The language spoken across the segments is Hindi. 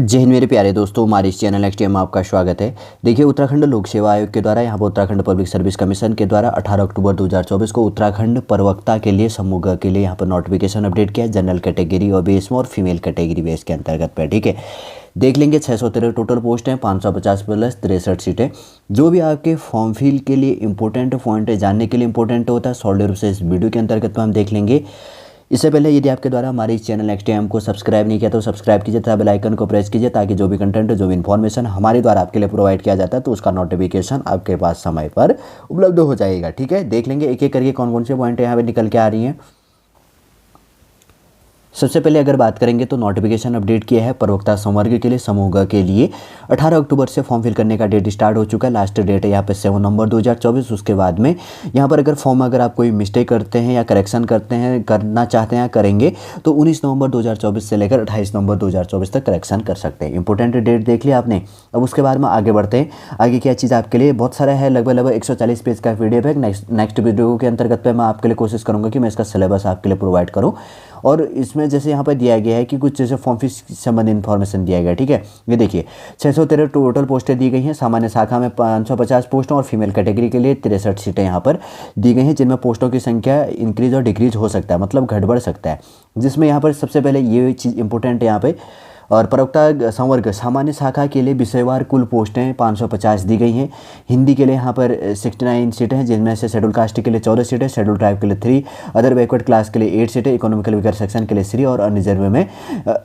जय हिंद मेरे प्यारे दोस्तों, हमारे इस चैनल एक्सटीएम में आपका स्वागत है। देखिए, उत्तराखंड लोक सेवा आयोग के द्वारा यहाँ पर उत्तराखंड पब्लिक सर्विस कमीशन के द्वारा 18 अक्टूबर 2024 को उत्तराखंड प्रवक्ता के लिए समूह के लिए यहाँ पर नोटिफिकेशन अपडेट किया है। जनरल कैटेगरी और बेस में और फीमेल कैटेगरी बेस के अंतर्गत पे, ठीक है। देख लेंगे 613 टोटल पोस्ट हैं, 550 प्लस 63 सीटें। जो भी आपके फॉर्म फिल के लिए इंपॉर्टेंट पॉइंट है, जानने के लिए इंपॉर्टेंट होता है, सॉलिड रूप से इस वीडियो के अंतर्गत में हम देख लेंगे। इससे पहले यदि आपके द्वारा हमारे इस चैनल एक्सटीएम को सब्सक्राइब नहीं किया तो सब्सक्राइब कीजिए तथा बेल आइकन को प्रेस कीजिए, ताकि जो भी कंटेंट, जो भी इन्फॉर्मेशन हमारे द्वारा आपके लिए प्रोवाइड किया जाता है तो उसका नोटिफिकेशन आपके पास समय पर उपलब्ध हो जाएगा, ठीक है। देख लेंगे एक एक करके कौन कौन से पॉइंट यहाँ पे निकल के आ रही हैं। सबसे पहले अगर बात करेंगे तो नोटिफिकेशन अपडेट किया है प्रवक्ता संवर्ग के लिए, समूह के लिए 18 अक्टूबर से फॉर्म फिल करने का डेट स्टार्ट हो चुका है। लास्ट डेट है यहाँ पे 7 नवंबर 2024। उसके बाद में यहाँ पर अगर फॉर्म अगर आप कोई मिस्टेक करते हैं या करेक्शन करना चाहते हैं या करेंगे तो 19 नवंबर 2024 से लेकर 28 नवंबर 2024 तक करेक्शन कर सकते हैं। इंपॉर्टेंट डेट देख लिया आपने। अब उसके बाद में आगे बढ़ते हैं। आगे क्या चीज़ आपके लिए बहुत सारा है, लगभग 140 पेज का पीडीएफ है। नेक्स्ट वीडियो के अंतर्गत पे मैं आपके लिए कोशिश करूँगा कि मैं इसका सिलेबस आपके लिए प्रोवाइड करूँ। और इसमें जैसे यहाँ पर दिया गया है कि कुछ जैसे फॉर्म फीस संबंधी इन्फॉर्मेशन दिया गया है, ठीक है। ये देखिए 613 टोटल पोस्टें दी गई हैं। सामान्य शाखा में 550 पोस्टों और फीमेल कैटेगरी के लिए 63 सीटें यहाँ पर दी गई हैं, जिनमें पोस्टों की संख्या इंक्रीज और डिक्रीज हो सकता है, मतलब घट बढ़ सकता है। जिसमें यहाँ पर सबसे पहले ये चीज़ इंपॉर्टेंट है यहाँ पे, और प्रवक्ता संवर्ग सामान्य शाखा के लिए विषयवार कुल पोस्टें 550 दी गई हैं। हिंदी के लिए यहाँ पर 69 सीटें हैं, जिनमें से शेड्यूल कास्ट के लिए 14 सीटें, शेड्यूल ट्राइब के लिए 3, अदर बैकवर्ड क्लास के लिए 8 सीटें, इकोनॉमिकल वीकर सेक्शन के लिए 3 और अनरिजर्व में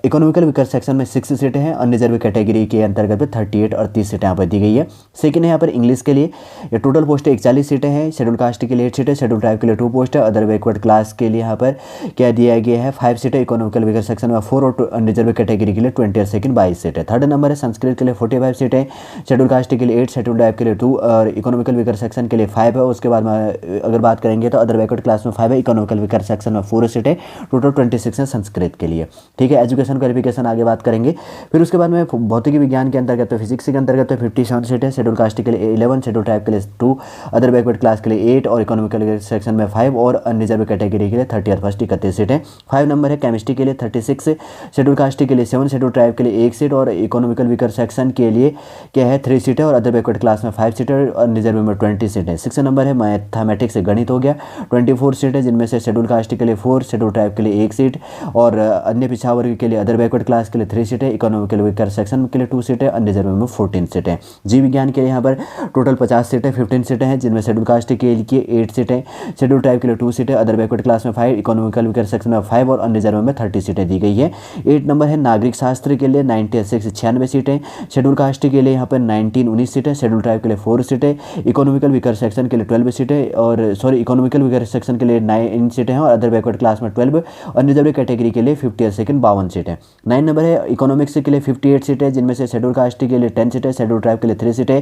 इकोनॉमिकल वीकर सेक्शन में 6 सीटें हैं। अनरिजर्व कैटेगरी के अंतर्गत 38 और 30 सीटें यहाँ पर दी गई है। सेकेंड है यहाँ पर इंग्लिश के लिए ये टोटल पोस्टें 41 सीटें हैं। शेड्यूल कास्ट के लिए 8 सीटें, शेड्यूल ट्राइब के लिए 2 पोस्ट है, अदर बैकवर्ड क्लास के लिए यहाँ पर क्या दिया गया है 5 सीटें, इकोनॉमिकल वीकर सेक्शन में 4 और अनरिजर्व कैटेगरी के लिए 20 और सेकंड 22 सीटें। थर्ड नंबर है संस्कृत के लिए 45 सीटें, शेड्यूल कास्ट के लिए 8, शेड्यूल ट्राइब के लिए 2 और इकोनॉमिकल वीकर सेक्शन के लिए 5 है। उसके बाद में अगर बात करेंगे तो अदर बैकवर्ड क्लास में 5 है, इकोनॉमिकल वीकर सेक्शन में 4 सीटें, टोटल 26 है संस्कृत के लिए, ठीक है। एजुकेशन क्वालिफिकेशन आगे बात करेंगे। फिर उसके बाद में भौतिकी विज्ञान के अंतर्गत फिजिक्स के अंतर्गत 57 सीटें, शेड्यूल कास्ट के लिए 11, शेड्यूल ट्राइब के लिए 2, अदर बैकवर्ड क्लास के लिए 8 और इकोनॉमिकल सेक्शन में 5 और अनरिजर्व कैटेगरी के लिए 30 और फर्स्ट 31 सीटें। 5 नंबर है केमिस्ट्री के लिए 36, शेड्यूल कास्ट के लिए 7, शेड्यूल ट्राइब के लिए 1 सीट और इकोनॉमिकल वीकर सेक्शन के लिए क्या है 3 सीटें और अदर बैकवर्ड क्लास में 5 सीटें और रिजर्व में 20 सीटें। 6 नंबर है मैथमेटिक्स से गणित हो गया 24 सीटें, जिनमें से शेड्यूल कास्ट के लिए 4, शेड्यूल ट्राइब के लिए 1 सीट और अन्य पिछड़ा वर्ग के लिए अदर बैकवर्ड क्लास के लिए 3 सीटें, इकोनॉमिकल वीकर सेक्शन के लिए 2 सीटें, अनरिजर्व में 14 सीटें। जीव विज्ञान के लिए यहाँ पर टोटल 50 सीटें 15 सीटें हैं, जिनमें शेड्यूल कास्ट के लिए 8 सीटें, शेड्यूल ट्राइब के लिए 2 सीटें, अदर बैकवर्ड क्लास में 5, इकोनॉमिकल वीकर सेक्शन में 5 और अनरिजर्व में 30 सीटें दी गई है। 8 नंबर है नागरिक शास्त्र के लिए 96 सीटें, शेड्यूल कास्ट के लिए यहाँ पर 19 सीटें, शेड्यूल ट्राइब के लिए 4 सीटें, इकोनॉमिकल वीकर सेक्शन के लिए 12 सीटें और इकोनॉमिकल वीकर सेक्शन के लिए 9 सीटें हैं और अदर बैकवर्ड क्लास में 12 और रिजर्व कैटेगरी के लिए 50 और सेकंड 52 सीटें। 9 नंबर है इकोनॉमिक्स के लिए 58 सीटें, जिनमें से शेड्यूल कास्ट के लिए 10 सीटें, शेड्यूल ट्राइब के लिए 3 सीटें,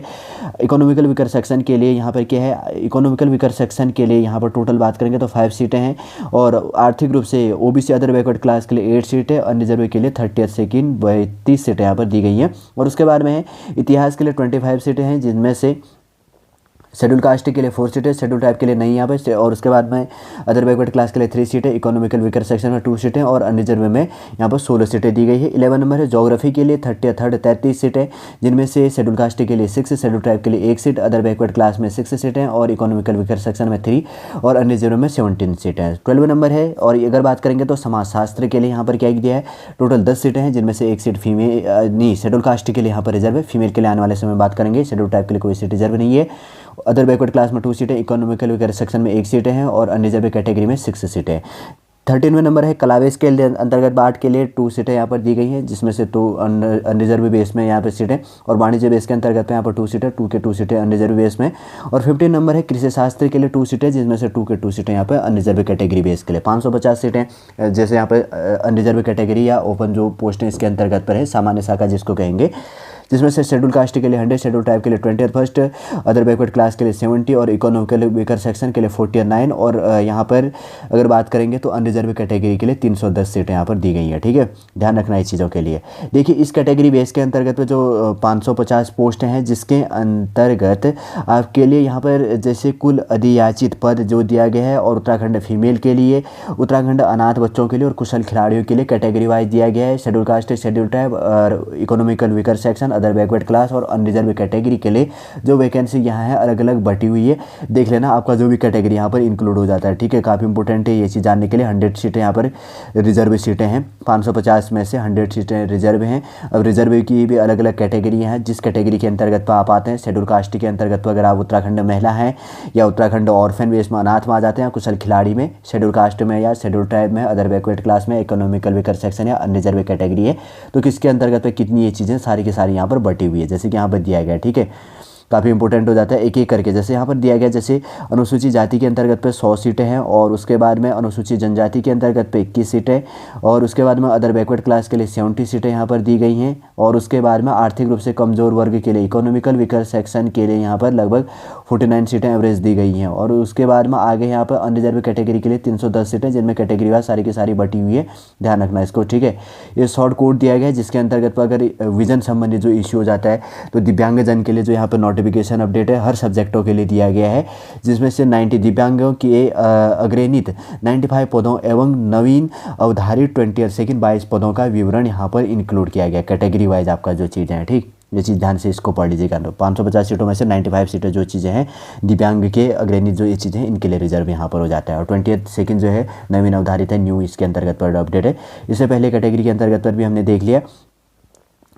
इकोनॉमिकल वीकर सेक्शन के लिए यहाँ पर क्या है इकोनॉमिकल वीकर सेक्शन के लिए यहाँ पर टोटल बात करेंगे तो 5 सीटें हैं और आर्थिक रूप से ओबीसी अदर बैकवर्ड क्लास के लिए 8 सीटें और रिजर्व के लिए 30 और सेकंड 32 सीटें यहाँ पर दी गई हैं। और उसके बाद में इतिहास के लिए 25 सीटें हैं, जिनमें से शेड्यूल कास्ट के लिए 4 सीटें, शेड्यूल टाइप के लिए नहीं यहाँ पे और उसके बाद में अदर बैकवर्ड क्लास के लिए 3 सीटें, इकोनॉमिकल वीकर सेक्शन में 2 सीटें और अनरिजर्व में यहाँ पर 16 सीटें दी गई है। 11 नंबर है ज्योग्राफी के लिए 33 सीटें, जिनमें से शेड्यूल कास्ट के लिए 6, शेड्यूल टाइप के लिए 1 सीट, अदर बैकवर्ड क्लास में 6 सीटें और इकोनॉमिकल वीकर सेक्शन में 3 और अनरिजर्व में 17 सीटें। 12 नंबर है और अगर बात करेंगे तो समाजशास्त्र के लिए यहाँ पर क्या दिया है टोटल 10 सीटें हैं, जिनमें से 1 सीट फीमेल नहीं शेड्यूल कास्ट के लिए यहाँ पर रिजर्व है, फीमेल के लिए आने वाले समय बात करेंगे। शेड्यूल टाइप के लिए कोई सीट रिजर्व नहीं है, अदर बैकवर्ड क्लास में 2 सीटें, इकोनॉमिकल वीकर सेक्शन में 1 सीटें हैं और अनरिजर्व कैटेगरी में 6 सीटें। 13वें नंबर है कलावेश के अंतर्गत बाट के लिए 2 सीटें यहाँ पर दी गई हैं, जिसमें से 2 अनरिजर्व बेस में यहाँ पर सीटें और वाणिज्य बेस के अंतर्गत यहाँ पर 2 सीटें, 2 के 2 सीटें अनरिजर्व बेस में। और 15 नंबर है कृषि शास्त्र के लिए 2 सीटें, जिसमें से 2 के 2 सीटें यहाँ पर अनरिजर्व कैटेगरी बेस के लिए। 550 सीटें जैसे यहाँ पर अनरिजर्व कैटेगरी या ओपन जो पोस्टें इसके अंतर्गत पर है, सामान्य शाखा जिसको कहेंगे, जिसमें से शेड्यूल कास्ट के लिए 100, शेड्यूल ट्राइब के लिए 20 फर्स्ट, अदर बैकवर्ड क्लास के लिए 70 और इकोनॉमिकल वीकर सेक्शन के लिए 49 और यहाँ पर अगर बात करेंगे तो अनरिजर्व कैटेगरी के लिए 310 सीटें यहाँ पर दी गई हैं। ठीक है, ध्यान रखना इस चीज़ों के लिए। देखिए इस कैटेगरी बेस के अंतर्गत जो 550 पोस्ट हैं, जिसके अंतर्गत आपके लिए यहाँ पर जैसे कुल अधियाचित पद जो दिया गया है, और उत्तराखंड फीमेल के लिए, उत्तराखंड अनाथ बच्चों के लिए और कुशल खिलाड़ियों के लिए कैटेगरी वाइज दिया गया है। शेड्यूल कास्ट, शेड्यूल ट्राइब और economical weaker section, other backward class और अनरिजर्व कैटेगरी के लिए जो वैकेंसी यहाँ है अलग अलग बटी हुई है। देख लेना आपका जो भी कैटेगरी यहाँ पर इंक्लूड हो जाता है। ठीक है, काफ़ी इंपॉर्टेंट है ये चीज़ जानने के लिए। 100 सीटें यहाँ पर रिजर्व सीटें हैं, 550 में से 100 सीटें रिजर्व हैं। अब रिजर्व की भी अलग अलग कैटेगरी हैं, जिस कैटेगरी के अंतर्गत पर आप आते हैं। शेड्यूल कास्ट के अंतर्गत अगर आप उत्तराखंड महिला हैं या उत्तराखंड ऑर्फन बेस में अनाथ में आ जाते हैं, कुशल खिलाड़ी में, शेड्यूल कास्ट में या शेड्यूल ट्राइब में, अदर बैकवर्ड क्लास में, इकोनॉमिकल वीकर सेक्शन या अनरिजर्व कैटेगरी है, तो किसके अंतर्गत पे कितनी ये चीज़ें सारी की सारी यहाँ पर बटी हुई है, जैसे कि यहाँ पर दिया गया है। ठीक है, काफ़ी इंपॉर्टेंट हो जाता है एक एक करके। जैसे यहाँ पर दिया गया, जैसे अनुसूचित जाति के अंतर्गत पे 100 सीटें हैं, और उसके बाद में अनुसूचित जनजाति के अंतर्गत पे 21 सीटें, और उसके बाद में अदर बैकवर्ड क्लास के लिए 70 सीटें यहाँ पर दी गई हैं, और उसके बाद में आर्थिक रूप से कमज़ोर वर्ग के लिए, इकोनॉमिकल वीकर सेक्शन के लिए यहाँ पर लगभग 49 सीटें एवरेज दी गई हैं, और उसके बाद में आगे यहाँ पर अनरिजर्व कैटेगरी के लिए 310 सीटें, जिनमें कैटेगरी वाइज सारी की सारी बटी हुई है। ध्यान रखना इसको। ठीक है, ये शॉर्ट कोड दिया गया है, जिसके अंतर्गत पर अगर विजन संबंधित जो इश्यू हो जाता है, तो दिव्यांगजन के लिए जो यहाँ पर नोटिफिकेशन अपडेट है हर सब्जेक्टों के लिए दिया गया है, जिसमें से 90 दिव्यांगों के अग्रणित 95 पदों एवं नवीन अवधारित 20 और सेकंड 22 पदों का विवरण यहाँ पर इंक्लूड किया गया कैटेगरी वाइज आपका जो चीज़ें हैं। ठीक, ये चीज़ ध्यान से इसको पढ़ लीजिएगा। 550 सीटों में से 95 सीटें जो चीज़ें हैं दिव्यांग के अग्रणित जो ये चीज़ें हैं इनके लिए रिजर्व यहाँ पर हो जाता है, और 20 सेकंड जो है नवीन अवधारित है, न्यू इसके अंतर्गत पर अपडेट है। इससे पहले कैटेगरी के अंतर्गत पर भी हमने देख लिया।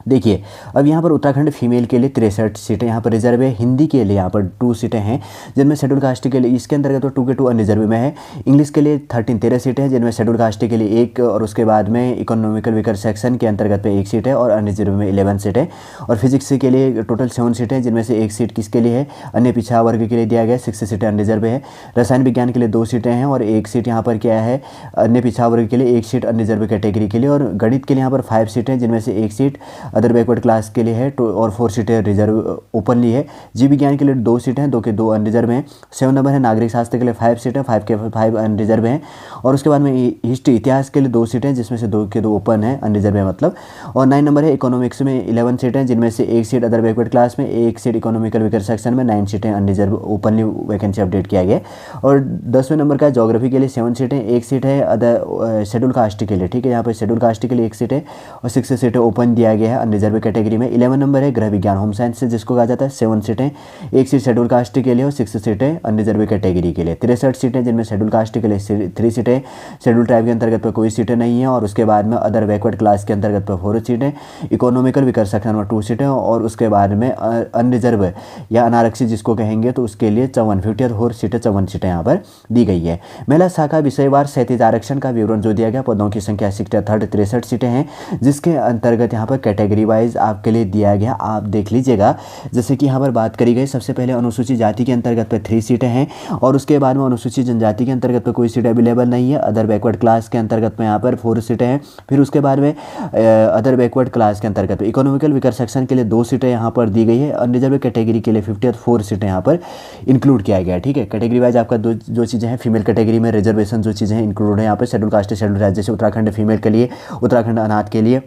देखिए अब यहाँ पर उत्तराखंड फीमेल के लिए 63 सीटें यहाँ पर रिजर्व है। हिंदी के लिए यहाँ पर 2 सीटें हैं, जिनमें शेड्यूल कास्ट के लिए इसके अंतर्गत तो 2 के 2 अनरिजर्व में है। इंग्लिश के लिए 13 सीटें हैं, जिनमें शेड्यूल कास्ट के लिए 1, और उसके बाद में इकोनॉमिकल वीकर सेक्शन के अंतर्गत पे 1 सीट है, और अनरिजर्व में 11 सीटें। और फिजिक्स के लिए टोटल 7 सीटें, जिनमें से 1 सीट किसके लिए है, अन्य पिछड़ा वर्ग के लिए दिया गया, 6 सीटें अनरिजर्व है। रसायन विज्ञान के लिए 2 सीटें हैं, और 1 सीट यहाँ पर क्या है, अन्य पिछड़ा वर्ग के लिए 1 सीट अनरिजर्व कैटेगरी के लिए। और गणित के लिए यहाँ पर 5 सीटें, जिनमें से 1 सीट अदर बैकवर्ड क्लास के लिए है, और 4 सीटें रिजर्व ओपनली है। जीव विज्ञान के लिए 2 सीटें हैं, 2 के 2 अनरिजर्व हैं। 7 नंबर है नागरिक शास्त्र के लिए 5 सीटें, 5 के 5 अनरिजर्व हैं। और उसके बाद में हिस्ट्री इतिहास के लिए 2 सीटें, जिसमें से 2 के 2 ओपन है, अनरिजर्व है मतलब। और 9 नंबर है इकोनॉमिक्स में 11 सीटें, जिनमें से 1 सीट अदर बैकवर्ड क्लास में, 1 सीट इकोनॉमिकल वीकर सेक्शन में, 9 सीटें अनरिजर्व ओपनली वैकेंसी अपडेट किया गया। और 10वें नंबर का ज्योग्राफी के लिए 7 सीटें, 1 सीट है अदर शेड्यूल कास्ट के लिए। ठीक है, यहाँ पर शेड्यूल कास्ट के लिए 1 सीट है, और 6 सीटें ओपन दिया गया है अनरिजर्व कैटेगरी में। 11 नंबर है गृह विज्ञान होम साइंस से जिसको कहा जाता है, 7 सीटें, 1 सीट शेड्यूल कास्ट के लिए और 6 सीटें अनरिजर्व कैटेगरी के लिए। 63 सीटें, जिनमें शेड्यूल कास्ट के लिए 3 सीटें, शेड्यूल ट्राइब के अंतर्गत पर कोई सीटें नहीं है। और उसके बाद में अदर बैकवर्ड क्लास के अंतर्गत पर 4 सीटें, इकोनॉमिकल वीकर सेक्शन में 2 सीटें, और उसके बाद में अनरिजर्व या अनारक्षित जिसको कहेंगे तो उसके लिए 54 और सीटें 54 सीटें यहाँ पर दी गई है। महिला शाखा विषयवार क्षैतिज आरक्षण का विवरण जो दिया गया, पदों की संख्या 63 सीटें हैं, जिसके अंतर्गत यहाँ पर कैटेगरी वाइज आपके लिए दिया गया, आप देख लीजिएगा। जैसे कि यहाँ पर बात करी गई, सबसे पहले अनुसूचित जाति के अंतर्गत पे 3 सीटें हैं, और उसके बाद में अनुसूचित जनजाति के अंतर्गत पे कोई सीट अवेलेबल नहीं है। अदर बैकवर्ड क्लास के अंतर्गत में यहाँ पर 4 सीटें हैं। फिर उसके बाद में अदर बैकवर्ड क्लास के अंतर्गत इकोनॉमिकल वीकर सेक्शन के लिए 2 सीटें यहाँ पर दी गई है। अनरिजर्व कैटेगरी के लिए 54 सीटें यहाँ पर इंक्लूड किया गया है। ठीक है, कैटेगरी वाइज आपका जो चीज़ें हैं, फीमेल कैटेगरी में रिजर्वेशन जो चीज़ें हैं इंक्लूड है यहाँ पर। शेड्यूल कास्ट, शेड्यूल राज्य, जैसे उत्तराखंड फीमेल के लिए, उत्तराखंड अनाथ के लिए,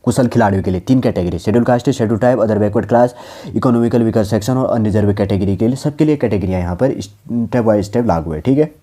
कुशल खिलाड़ियों के लिए 3 category, schedule caste, schedule tribe, other backward class, economical weaker section और अनरिजर्व कैटेगरी के लिए, सबके लिए कैटेगरियाँ यहाँ पर स्टेप बाय स्टेप लागू है। ठीक है,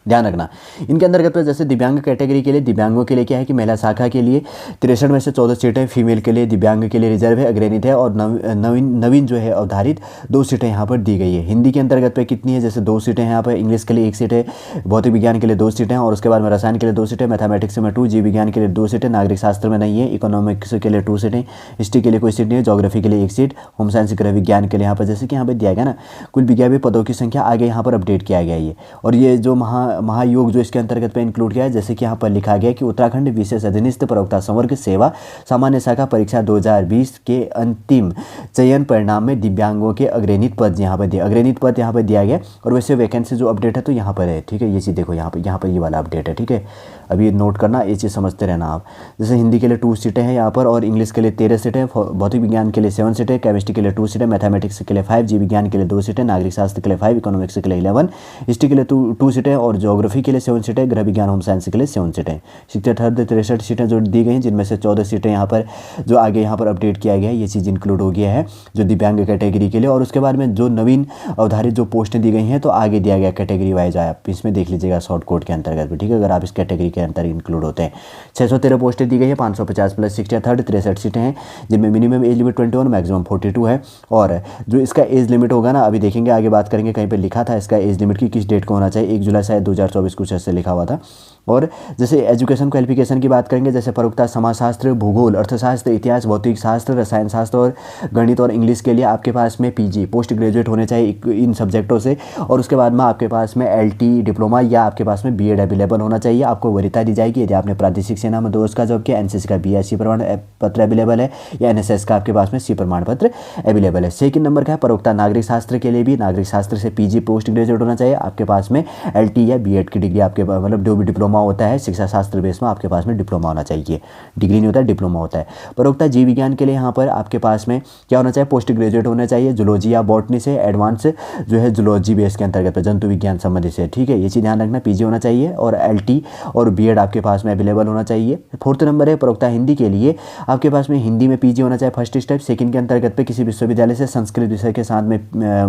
ध्यान रखना। इनके अंतर्गत पर जैसे दिव्यांग कैटेगरी के लिए, दिव्यांगों के लिए क्या है कि महिला शाखा के लिए 63 में से 14 सीटें फीमेल के लिए, दिव्यांग के लिए रिजर्व है, अग्रणित है, और नवीन जो है अवधारित 2 सीटें यहाँ पर दी गई है। हिंदी के अंतर्गत पे कितनी है, जैसे 2 सीटें हैं यहाँ पर, इंग्लिश के लिए 1 सीट है, भौतिक विज्ञान के लिए 2 सीटें, और उसके बाद में रसायन के लिए 2 सीटें, मैथमेटिक्स में 2, जीव विज्ञान के लिए 2 सीटें, नागरिक शास्त्र में नहीं है, इकोनॉमिक्स के लिए 2 सीटें, हिस्ट्री के लिए कोई सीट नहीं है, ज्योग्राफी के लिए 1 सीट, होम साइंस गृह विज्ञान के लिए यहाँ पर जैसे कि यहाँ पर दिया गया ना, कुल 92 पदों की संख्या आगे यहाँ पर अपडेट किया गया है। और ये जो महायोग जो के अंतर्गत पे इंक्लूड किया है, जैसे कि यहाँ पर लिखा गया कि उत्तराखंड विशेष अधीनस्थ प्रवक्ता संवर्ग सेवा सामान्य शाखा परीक्षा 2020 के अंतिम चयन परिणाम में दिव्यांगों के अग्रणित पद यहाँ पर दिया गया। और वैसे वैकेंसी जो अपडेट है तो यहाँ पर है। ठीक है, ये चीज़ देखो यहाँ पर ये वाला अपडेट है। ठीक है, अभी नोट करना, ये चीज़ समझते रहना आप। जैसे हिंदी के लिए 2 सीटें हैं यहाँ पर, और इंग्लिश के लिए 13 सीटें, भौतिक विज्ञान के लिए 7 सीटें, केमिस्ट्री के लिए 2 सीटें, मैथमेटिक्स के लिए 5, जीव विज्ञान के लिए 2 सीटें, नागरिक शास्त्र के लिए 5, इकोनॉमिक्स के लिए 11, हिस्ट्री के लिए 2 सीटें, और ज्योग्राफी के लिए 7 सीटें, गृह विज्ञान होम साइंस के लिए 7 सीटें। 63 सीटें जो दी गई हैं, जिनमें से 14 सीटें यहाँ पर जो आगे यहाँ पर अपडेट किया गया है, ये चीज़ इंक्लूड हो गया है जो दिव्यांग कैटेगरी के लिए। और उसके बाद में जो नवीन अवधारित जो पोस्टें दी गई हैं तो आगे दिया गया कैटेगरी वाइज, आप इसमें देख लीजिएगा शॉर्ट कोड के अंतर्गत भी, ठीक है, अगर आप इस कैटेगरी के अंतर इंक्लूड होते हैं। 613 पोस्टें दी गई है, 550 प्लस 63 63 सीटें हैं, जिनमें मिनिमम एज लिमिट 21 मैक्सिमम 42 है। और जो इसका एज लिमिट होगा ना, अभी देखेंगे आगे बात करेंगे, कहीं पर लिखा था इसका एज लिमिट की किस डेट को होना चाहिए, 1 जुलाई शायद 2024 कुछ ऐसे लिखा हुआ था। और जैसे एजुकेशन क्वालिफिकेशन की बात करेंगे, जैसे प्रवक्ता समाजशास्त्र, भूगोल, अर्थशास्त्र, इतिहास, भौतिक शास्त्र, रसायन शास्त्र और गणित और इंग्लिश के लिए आपके पास में पीजी पोस्ट ग्रेजुएट होने चाहिए इन सब्जेक्टों से। और उसके बाद में आपके पास में एलटी डिप्लोमा या आपके पास में बीएड अवेलेबल होना चाहिए। आपको वरीयता दी जाएगी यदि आपने प्रादेशिक सेना में 2 वर्ष का जॉब किया, एनसीसी का बीएससी प्रमाण पत्र अवेलेबल है, या एनएसएस का आपके पास में सी प्रमाण पत्र अवेलेबल है। सेकंड नंबर का है प्रवक्ता नागरिक शास्त्र के लिए भी नागरिक शास्त्र से पीजी पोस्ट ग्रेजुएट होना चाहिए। आपके पास में एलटी या बीएड की डिग्री आपके पास, मतलब जो भी डिप्लोमा होता है शिक्षा शास्त्र बेस में, आपके पास में डिप्लोमा होना चाहिए, डिग्री नहीं होता है, डिप्लोमा होता है। प्रवक्ता जीव विज्ञान के लिए यहाँ पर आपके पास में क्या होना चाहिए, पोस्ट ग्रेजुएट होना चाहिए जूलॉजी या बॉटनी से, एडवांस जो है जूलॉजी बेस के अंतर्गत जंतु विज्ञान संबंधित से, ठीक है, ये चीज़ ध्यान रखना, पीजी होना चाहिए। और एलटी और बीएड आपके पास में अवेलेबल होना चाहिए। 4th नंबर है प्रवक्ता हिंदी के लिए, आपके पास में हिंदी में पीजी होना चाहिए फर्स्ट स्टेप। सेकंड के अंतर्गत पे किसी विश्वविद्यालय से संस्कृत विषय के साथ में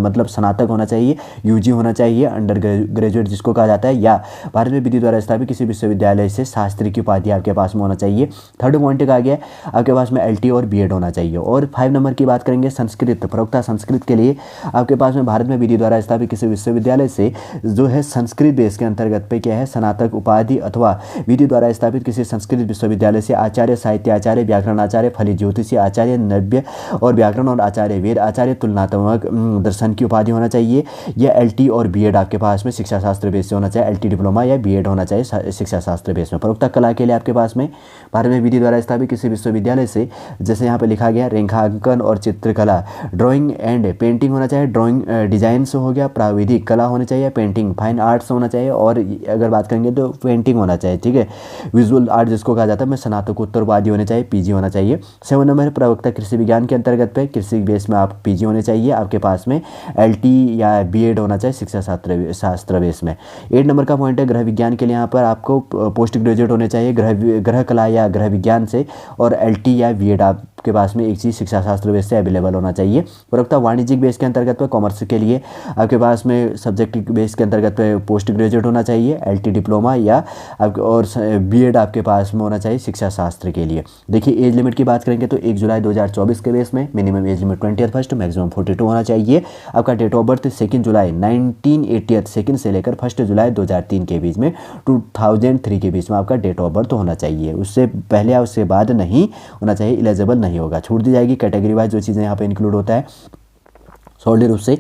मतलब स्नातक होना चाहिए, यूजी होना चाहिए, अंडर ग्रेजुएट जिसको कहा जाता है, या भारत में विधि द्वारा स्थापित किसी विश्वविद्यालय से शास्त्री की उपाधि आपके पास में होना चाहिए। 3rd पॉइंट का आ गया आपके पास में एलटी और बीएड होना चाहिए। और 5 नंबर की बात करेंगे संस्कृत, प्रवक्ता संस्कृत के लिए आपके पास में भारत में विधि द्वारा स्थापित किसी विश्वविद्यालय से जो है संस्कृत देश के अंतर्गत पे क्या है स्नातक उपाधि, अथवा विधि द्वारा स्थापित किसी संस्कृत विश्वविद्यालय से आचार्य, साहित्य आचार्य, व्याकरण आचार्य, फलित ज्योतिषी आचार्य, नव्य और व्याकरण और आचार्य, वेद आचार्य, तुलनात्मक दर्शन की उपाधि होना चाहिए। या एलटी और बीएड आपके पास में शिक्षा शास्त्र बेस से होना चाहिए, एलटी डिप्लोमा या बीएड होना चाहिए शिक्षा शास्त्र बेस में। प्रवक्ता कला के लिए आपके पास में भारत में विधि द्वारा स्थापित किसी विश्वविद्यालय से, जैसे यहाँ पे लिखा गया रेखांकन और चित्रकला, ड्राइंग एंड पेंटिंग होना चाहिए, ड्राइंग डिजाइन से हो गया, प्राविधिक कला होनी चाहिए, पेंटिंग फाइन आर्ट्स होना चाहिए, और अगर बात करेंगे तो पेंटिंग होना चाहिए, ठीक है, विजुअल आर्ट जिसको कहा जाता है, में स्नातकोत्तर उपाधि होने चाहिए, पीजी होना चाहिए। 7 नंबर प्रवक्ता कृषि विज्ञान के अंतर्गत पे कृषि बेस में आप पीजी होने चाहिए, आपके पास में एलटी या बीएड होना चाहिए शिक्षा शास्त्र बेस में। 8 नंबर का पॉइंट है गृह विज्ञान के लिए, यहाँ पर आपको पोस्ट ग्रेजुएट होने चाहिए गृह कला या गृह विज्ञान से, और एलटी या बीएड आपके पास में एक चीज़ शिक्षा शास्त्र बेस से अवेलेबल होना चाहिए। प्रवक्ता वाणिज्यिक बेस के अंतर्गत पे कॉमर्स के लिए आपके पास में सब्जेक्ट बेस के अंतर्गत पे पोस्ट ग्रेजुएट होना चाहिए, एलटी डिप्लोमा या और बीएड आपके पास में होना चाहिए शिक्षा शास्त्र के लिए। देखिए एज लिमिट की बात करेंगे तो 1 जुलाई 2024 के बेस में मिनिमम एज लिमिट 21 मैक्सिमम 42 होना चाहिए। आपका डेट ऑफ बर्थ 2 जुलाई 1982 से लेकर 1 जुलाई 2003 के बीच में 2003 के बीच में आपका डेट ऑफ बर्थ होना चाहिए, उससे पहले या उससे बाद नहीं होना चाहिए, एलिजिबल नहीं होगा, छूट दी जाएगी कैटेगरी वाइज जो चीज़ें यहाँ पे इंक्लूड होता है सॉलिड रूप से।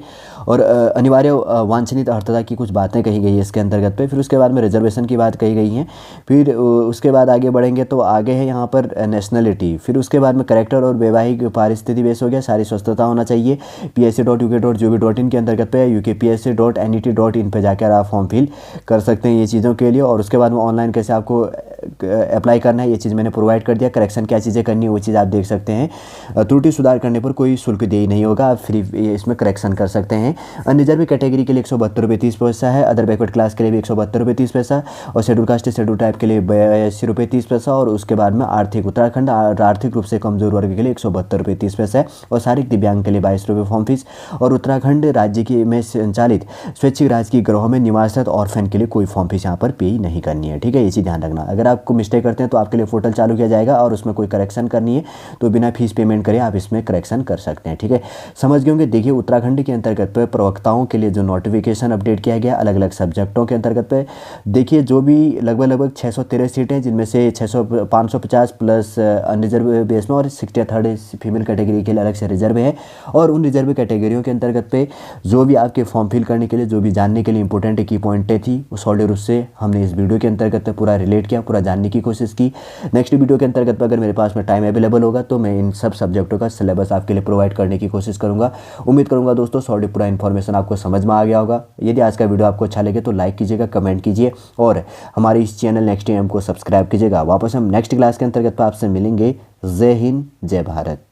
और अनिवार्य वांछनीय अर्थता की कुछ बातें कही गई है इसके अंतर्गत पे। फिर उसके बाद में रिजर्वेशन की बात कही गई है। फिर उसके बाद आगे बढ़ेंगे तो आगे है यहाँ पर नेशनलिटी। फिर उसके बाद में करेक्टर और वैवाहिक परिस्थिति बेस हो गया, सारी स्वस्थता होना चाहिए। psc.uk.gov.in के अंतर्गत पे ukpsc.net.in पे जाकर आप फॉर्म फिल कर सकते हैं ये चीज़ों के लिए। और उसके बाद में ऑनलाइन कैसे आपको अप्लाई करना है ये चीज़ मैंने प्रोवाइड कर दिया। करेक्शन क्या चीज़ें करनी है वो चीज़ आप देख सकते हैं। त्रुटि सुधार करने पर कोई शुल्क देय नहीं होगा, आप फ्री इसमें करेक्शन कर सकते हैं। अनरिजर्व कैटेगरी के लिए 172 रुपये 30 पैसा है, अदर बैकवर्ड क्लास के लिए भी 172 रुपये 30 पैसा, और शेड्यूल कास्ट शेड्यूल टाइप के लिए 82 रुपये 30 पैसा। और उसके बाद में आर्थिक उत्तराखंड आर्थिक रूप से कमजोर वर्ग के लिए 172 रुपये 30 पैसा है, और शारीरिक दिव्यांग के लिए 22 रुपये फॉर्म फीस। और उत्तराखंड राज्य की में संचालित स्वैच्छिक राजकीय गृहों में निवासरत ऑर्फन के लिए कोई फॉर्म फीस यहाँ पर पे नहीं करनी है, ठीक है, ये चीज़ ध्यान रखना। अगर आपको मिस्टेक करते हैं तो आपके लिए पोर्टल चालू किया जाएगा और उसमें कोई करेक्शन करनी है तो बिना फीस पेमेंट करे आप इसमें करेक्शन कर सकते हैं, ठीक है, समझ गए होंगे। देखिए उत्तराखंड के अंतर्गत पे प्रवक्ताओं के लिए जो नोटिफिकेशन अपडेट किया गया अलग अलग सब्जेक्टों के अंतर्गत पे, देखिए जो भी लगभग 613 सीटें जिनमें से 550 प्लस अनरिजर्व बेस में और 63 फीमेल कैटेगरी के लिए अलग से रिजर्व है। और उन रिजर्व कैटेगरियों के अंतर्गत पे जो भी आपके फॉर्म फिल करने के लिए जो भी जानने के लिए इंपॉर्टेंट की पॉइंटें थी वो सॉलिड रूप से हमने इस वीडियो के अंतर्गत पूरा रिलेट किया, पूरा जानने की कोशिश की। नेक्स्ट वीडियो के अंतर्गत अगर मेरे पास में टाइम अवेलेबल होगा तो मैं इन सब सब्जेक्टों का सिलेबस आपके लिए प्रोवाइड करने की कोशिश करूँगा। उम्मीद करूँगा दोस्तों सॉलिड पूरा इन्फॉर्मेशन आपको समझ में आ गया होगा। यदि आज का वीडियो आपको अच्छा लगे तो लाइक कीजिएगा, कमेंट कीजिए और हमारे इस चैनल नेक्स्ट एम को सब्सक्राइब कीजिएगा। वापस हम नेक्स्ट क्लास के अंतर्गत आपसे मिलेंगे। जय हिंद, जय भारत।